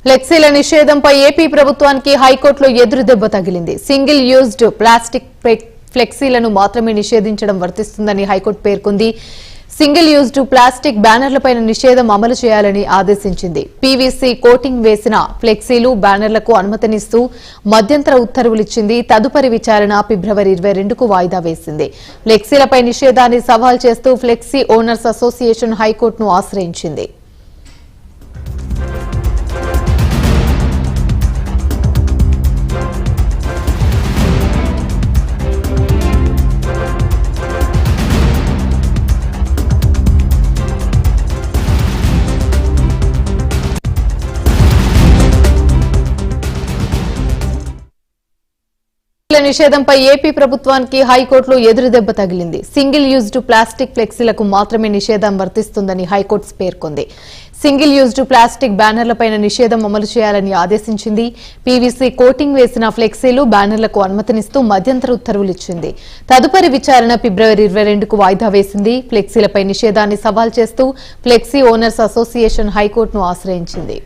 ఫ్లెక్సీల నిషేధంపై AP ప్రభుత్వానికి హైకోర్టులో ఎదురుదెబ్బ తగిలింది. సింగిల్ యూజ్డ్ ప్లాస్టిక్ ఫ్లెక్సీలను మాత్రమే నిషేధించడం వర్తిస్తుందని హైకోర్టు పేర్కొంది. సింగిల్ యూజ్డ్ ప్లాస్టిక్ బ్యానర్లపై నిషేధం అమలు చేయాలని ఆదేశించింది. పీవీసీ కోటింగ్ వేసిన ఫ్లెక్సీలు, బ్యానర్లకు అనుమతినిస్తూ మధ్యంతర ఉత్తర్వులిచ్చింది. తదుపరి విచారణ ఫిబ్రవరి 22కు వాయిదా వేసింది. ఫ్లెక్సీలపై నిషేధాన్ని సవాల్ చేస్తూ ఫ్లెక్సీ ఓనర్స్ అసోసియేషన్ హైకోర్టును ఆశ్రయించింది. నిషేధంపై ఏపీ ప్రభుత్వానికి హైకోర్టులో ఎదురుదెబ్బ తగిలింది. సింగిల్ యూజ్డ్ ప్లాస్టిక్ ఫ్లెక్సీలకు మాత్రమే నిషేధం వర్తిస్తుందని హైకోర్టు పేర్కొంది. సింగిల్ యూజ్డ్ ప్లాస్టిక్ బ్యానర్లపై నిషేధం అమలు చేయాలని ఆదేశించింది. పీవీసీ కోటింగ్ వేసిన ఫ్లెక్సీలు, బ్యానర్లకు అనుమతినిస్తూ మధ్యంతర ఉత్తర్వులిచ్చింది. తదుపరి విచారణ ఫిబ్రవరి 22కు వాయిదా వేసింది. ఫ్లెక్సీలపై నిషేధాన్ని సవాల్ చేస్తూ ఫ్లెక్సీ ఓనర్స్ అసోసియేషన్ హైకోర్టును ఆశ్రయించింది.